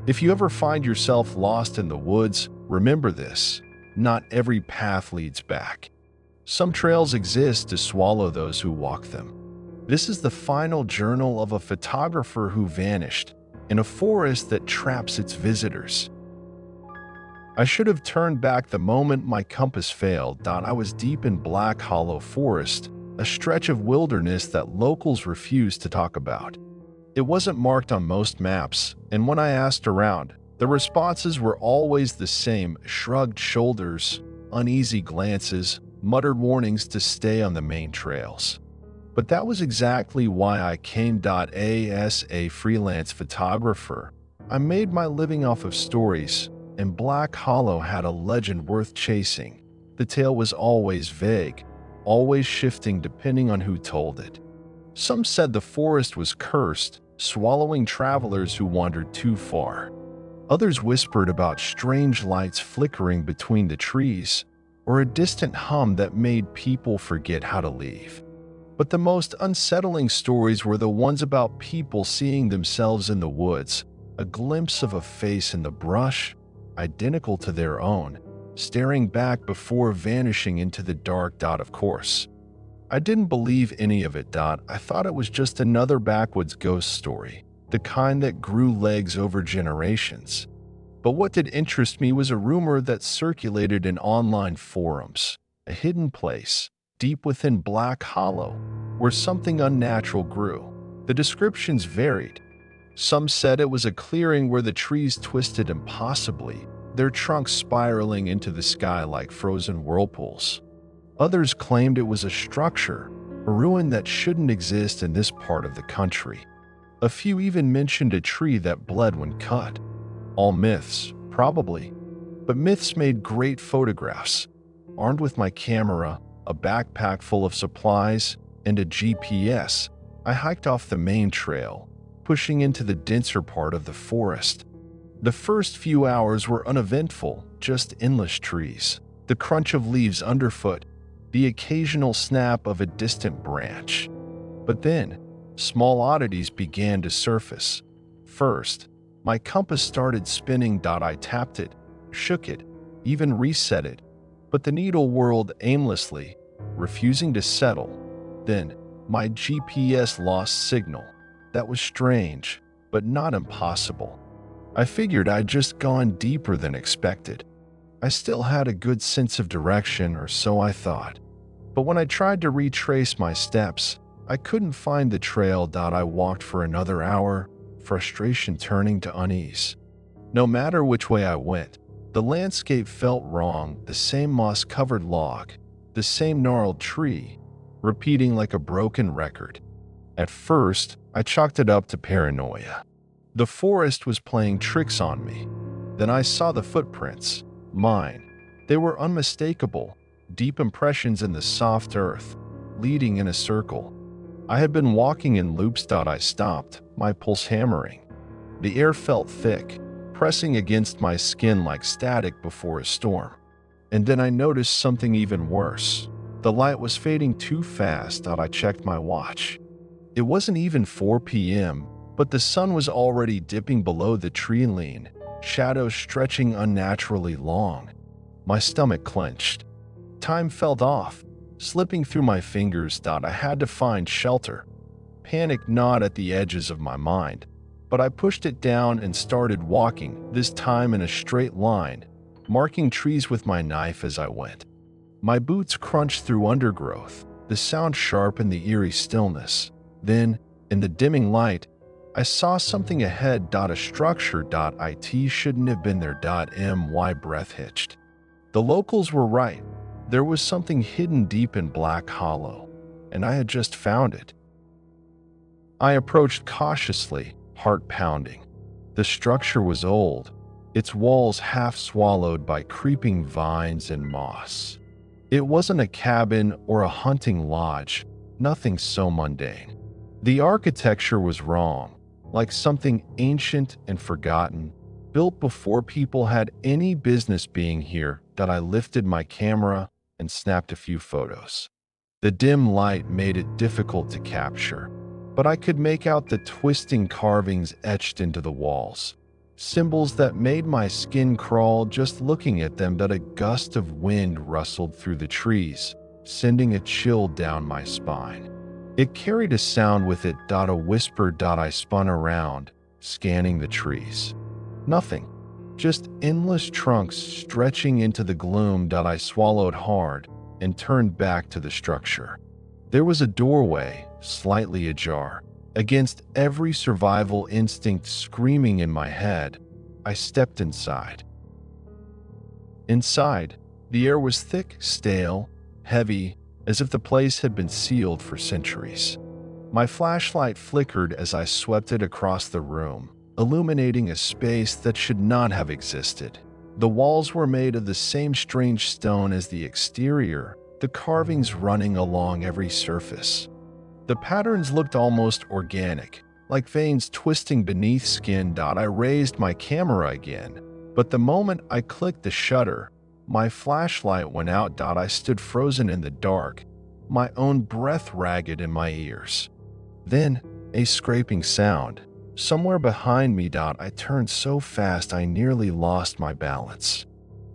If you ever find yourself lost in the woods, remember this: not every path leads back. Some trails exist to swallow those who walk them. This is the final journal of a photographer who vanished in a forest that traps its visitors. I should have turned back the moment my compass failed. I was deep in Black Hollow Forest, a stretch of wilderness that locals refuse to talk about. It wasn't marked on most maps, and when I asked around, the responses were always the same: shrugged shoulders, uneasy glances, muttered warnings to stay on the main trails. But that was exactly why I came. As a freelance photographer, I made my living off of stories, and Black Hollow had a legend worth chasing. The tale was always vague, always shifting depending on who told it. Some said the forest was cursed, swallowing travelers who wandered too far. Others whispered about strange lights flickering between the trees, or a distant hum that made people forget how to leave. But the most unsettling stories were the ones about people seeing themselves in the woods, a glimpse of a face in the brush, identical to their own, staring back before vanishing into the dark. Of course, I didn't believe any of it. I thought it was just another backwoods ghost story, the kind that grew legs over generations. But what did interest me was a rumor that circulated in online forums, a hidden place, deep within Black Hollow, where something unnatural grew. The descriptions varied. Some said it was a clearing where the trees twisted impossibly, their trunks spiraling into the sky like frozen whirlpools. Others claimed it was a structure, a ruin that shouldn't exist in this part of the country. A few even mentioned a tree that bled when cut. All myths, probably, but myths made great photographs. Armed with my camera, a backpack full of supplies, and a GPS, I hiked off the main trail, pushing into the denser part of the forest. The first few hours were uneventful, just endless trees, the crunch of leaves underfoot, the occasional snap of a distant branch. But then, small oddities began to surface. First, my compass started spinning. I tapped it, shook it, even reset it, but the needle whirled aimlessly, refusing to settle. Then, my GPS lost signal. That was strange, but not impossible. I figured I'd just gone deeper than expected. I still had a good sense of direction, or so I thought. But when I tried to retrace my steps, I couldn't find the trail. I walked for another hour, frustration turning to unease. No matter which way I went, the landscape felt wrong: the same moss-covered log, the same gnarled tree, repeating like a broken record. At first, I chalked it up to paranoia. The forest was playing tricks on me. Then I saw the footprints, mine. They were unmistakable, deep impressions in the soft earth, leading in a circle. I had been walking in loops. I stopped, my pulse hammering. The air felt thick, pressing against my skin like static before a storm. And then I noticed something even worse. The light was fading too fast. I checked my watch. It wasn't even 4 p.m., but the sun was already dipping below the tree line, shadows stretching unnaturally long. My stomach clenched. Time felt off, slipping through my fingers. I had to find shelter. Panic gnawed at the edges of my mind, but I pushed it down and started walking, this time in a straight line, marking trees with my knife as I went. My boots crunched through undergrowth, the sound sharp in the eerie stillness. Then, in the dimming light, I saw something ahead. A structure. It shouldn't have been there. My breath hitched. The locals were right. There was something hidden deep in Black Hollow, and I had just found it. I approached cautiously, heart pounding. The structure was old, its walls half swallowed by creeping vines and moss. It wasn't a cabin or a hunting lodge, nothing so mundane. The architecture was wrong, like something ancient and forgotten, built before people had any business being here. I lifted my camera and snapped a few photos. The dim light made it difficult to capture, but I could make out the twisting carvings etched into the walls. Symbols that made my skin crawl just looking at them. That a gust of wind rustled through the trees, sending a chill down my spine. It carried a sound with it. A whisper. I spun around, scanning the trees. Nothing. Just endless trunks stretching into the gloom. I swallowed hard and turned back to the structure. There was a doorway, slightly ajar. Against every survival instinct screaming in my head, I stepped inside. Inside, the air was thick, stale, heavy, as if the place had been sealed for centuries. My flashlight flickered as I swept it across the room, illuminating a space that should not have existed. The walls were made of the same strange stone as the exterior, the carvings running along every surface. The patterns looked almost organic, like veins twisting beneath skin. I raised my camera again, but the moment I clicked the shutter, my flashlight went out. I stood frozen in the dark, my own breath ragged in my ears. Then, a scraping sound. Somewhere behind me. I turned so fast I nearly lost my balance.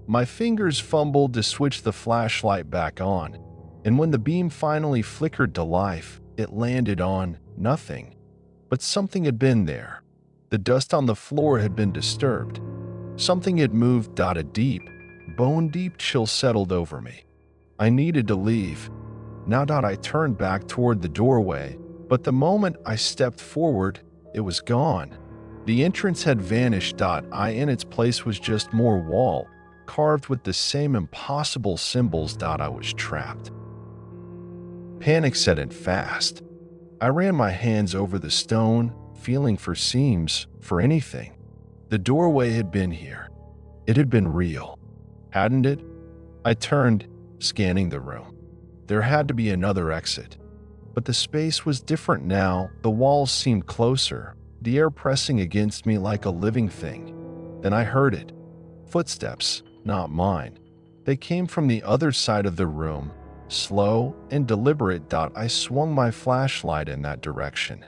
My fingers fumbled to switch the flashlight back on, and when the beam finally flickered to life, it landed on nothing. But something had been there. The dust on the floor had been disturbed. Something had moved. A deep, bone-deep chill settled over me. I needed to leave. Now. I turned back toward the doorway, but the moment I stepped forward, it was gone. The entrance had vanished. In its place was just more wall, carved with the same impossible symbols. I was trapped. Panic set in fast. I ran my hands over the stone, feeling for seams, for anything. The doorway had been here. It had been real, hadn't it? I turned, scanning the room. There had to be another exit. But the space was different now. The walls seemed closer, the air pressing against me like a living thing. Then I heard it. Footsteps, not mine. They came from the other side of the room, slow and deliberate. I swung my flashlight in that direction,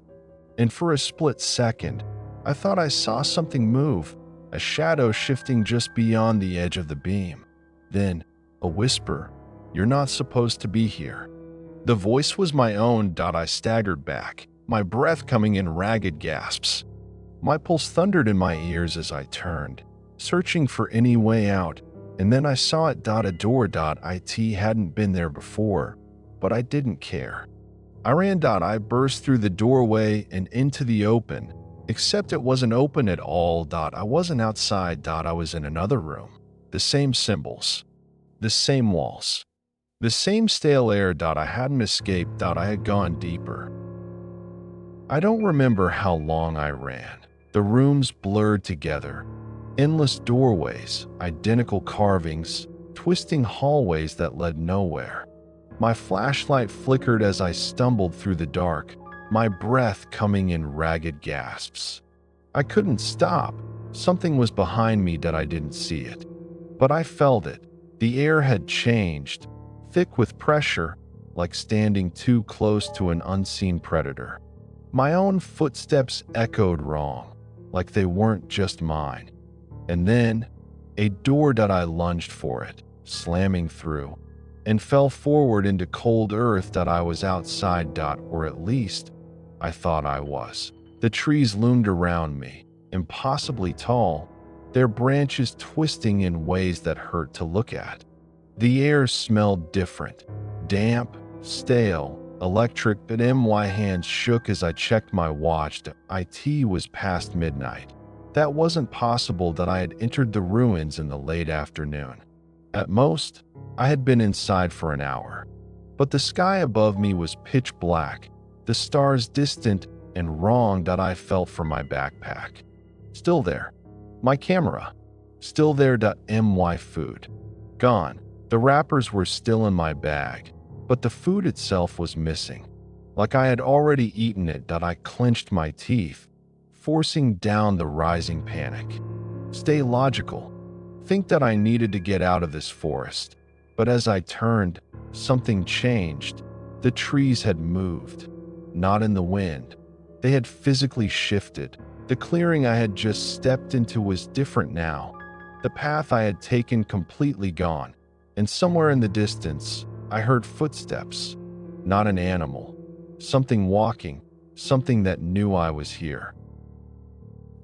and for a split second, I thought I saw something move, a shadow shifting just beyond the edge of the beam. Then, a whisper, "You're not supposed to be here." The voice was my own. I staggered back, my breath coming in ragged gasps. My pulse thundered in my ears as I turned, searching for any way out, and then I saw it. A door. It hadn't been there before, but I didn't care. I ran. I burst through the doorway and into the open, except it wasn't open at all. I wasn't outside. I was in another room. The same symbols, the same walls, the same stale air. I hadn't escaped. I had gone deeper. I don't remember how long I ran. The rooms blurred together. Endless doorways, identical carvings, twisting hallways that led nowhere. My flashlight flickered as I stumbled through the dark, my breath coming in ragged gasps. I couldn't stop. Something was behind me. I didn't see it, but I felt it. The air had changed, thick with pressure, like standing too close to an unseen predator. My own footsteps echoed wrong, like they weren't just mine. And then, a door. I lunged for it, slamming through, and fell forward into cold earth. I was outside. Or at least, I thought I was. The trees loomed around me, impossibly tall, their branches twisting in ways that hurt to look at. The air smelled different, damp, stale, electric. But my hands shook as I checked my watch. It was past midnight. That wasn't possible. I had entered the ruins in the late afternoon. At most, I had been inside for an hour. But the sky above me was pitch black, the stars distant and wrong. I felt for my backpack. Still there. My camera. Still there. My food. Gone. The wrappers were still in my bag, but the food itself was missing. Like I had already eaten it. I clenched my teeth, forcing down the rising panic. Stay logical. Think that I needed to get out of this forest. But as I turned, something changed. The trees had moved. Not in the wind. They had physically shifted, The clearing I had just stepped into was different now. The path I had taken completely gone, and somewhere in the distance, I heard footsteps. Not an animal. Something walking, something that knew I was here.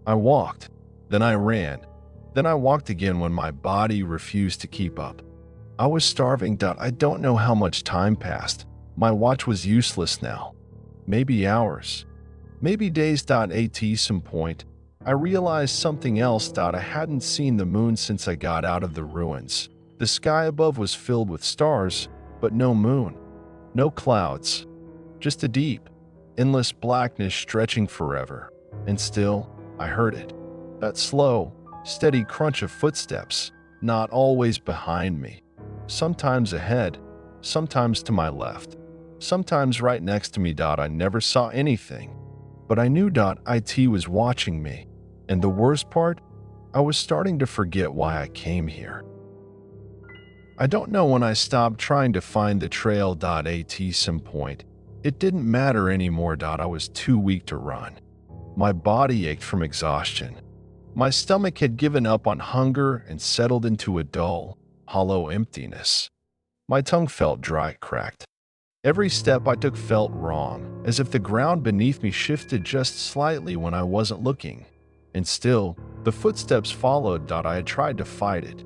I walked, then I ran, then I walked again when my body refused to keep up. I was starving. I don't know how much time passed. My watch was useless now. Maybe hours. Maybe days. At some point, I realized something else. I hadn't seen the moon since I got out of the ruins. The sky above was filled with stars, but no moon. No clouds. Just a deep, endless blackness stretching forever. And still, I heard it. That slow, steady crunch of footsteps, not always behind me. Sometimes ahead, sometimes to my left, sometimes right next to me. I never saw anything, but I knew it was watching me. And the worst part, I was starting to forget why I came here. I don't know when I stopped trying to find the trail. At some point, it didn't matter anymore. I was too weak to run. My body ached from exhaustion. My stomach had given up on hunger and settled into a dull, hollow emptiness. My tongue felt dry, cracked. Every step I took felt wrong, as if the ground beneath me shifted just slightly when I wasn't looking. And still, the footsteps followed. I had tried to fight it.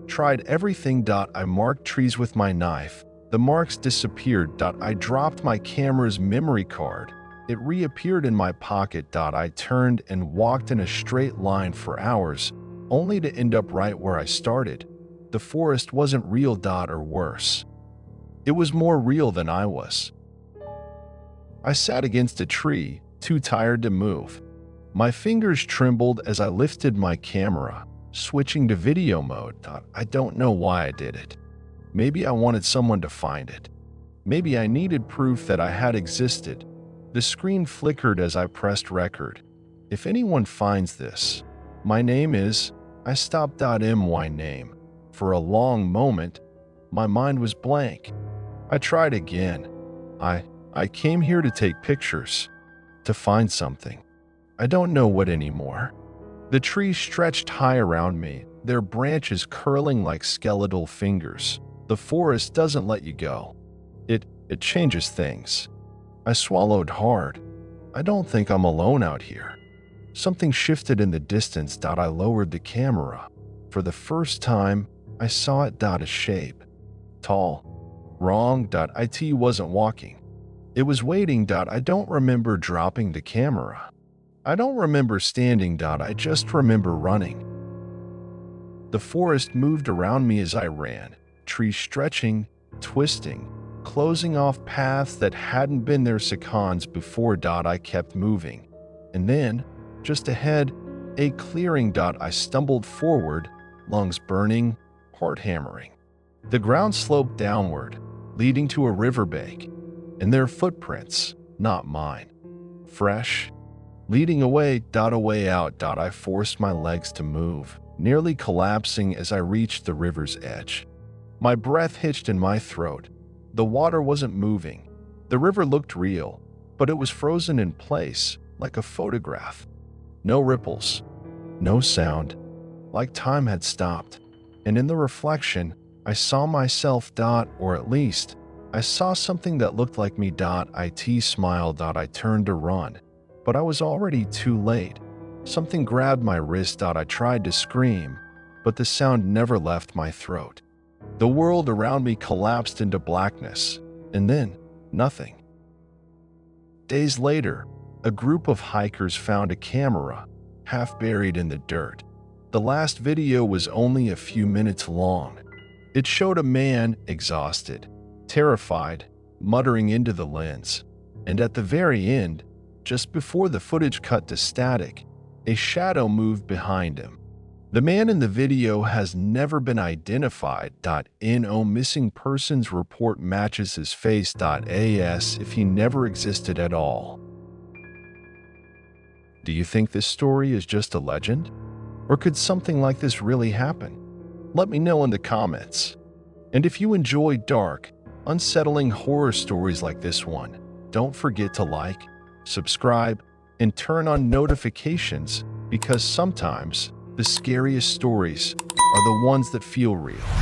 Tried everything. I marked trees with my knife. The marks disappeared. I dropped my camera's memory card. It reappeared in my pocket. I turned and walked in a straight line for hours, only to end up right where I started. The forest wasn't real. Or worse, it was more real than I was. I sat against a tree, too tired to move. My fingers trembled as I lifted my camera, switching to video mode. I don't know why I did it. Maybe I wanted someone to find it. Maybe I needed proof that I had existed. The screen flickered as I pressed record. If anyone finds this, my name is... I stopped. My name. For a long moment, my mind was blank. I tried again. I came here to take pictures, to find something. I don't know what anymore. The trees stretched high around me, their branches curling like skeletal fingers. The forest doesn't let you go. It changes things. I swallowed hard. I don't think I'm alone out here. Something shifted in the distance. I lowered the camera. For the first time, I saw it. A shape. Tall. Wrong. It wasn't walking. It was waiting. I don't remember dropping the camera. I don't remember standing. I just remember running. The forest moved around me as I ran, trees stretching, twisting, closing off paths that hadn't been there seconds before. I kept moving. And then, just ahead, a clearing. I stumbled forward, lungs burning, heart hammering. The ground sloped downward, leading to a riverbank, and their footprints, not mine. Fresh, leading away. A way out. I forced my legs to move, nearly collapsing as I reached the river's edge. My breath hitched in my throat. The water wasn't moving. The river looked real, but it was frozen in place, like a photograph. No ripples, no sound, like time had stopped. And in the reflection, I saw myself. Or at least, I saw something that looked like me. It smiled. I turned to run, but I was already too late. Something grabbed my wrist. I tried to scream, but the sound never left my throat. The world around me collapsed into blackness, and then nothing. Days later, a group of hikers found a camera, half buried in the dirt. The last video was only a few minutes long. It showed a man, exhausted, terrified, muttering into the lens. And at the very end, just before the footage cut to static, a shadow moved behind him. The man in the video has never been identified. No missing persons report matches his face. As if he never existed at all. Do you think this story is just a legend? Or could something like this really happen? Let me know in the comments. And if you enjoy dark, unsettling horror stories like this one, don't forget to like, subscribe, and turn on notifications because sometimes the scariest stories are the ones that feel real.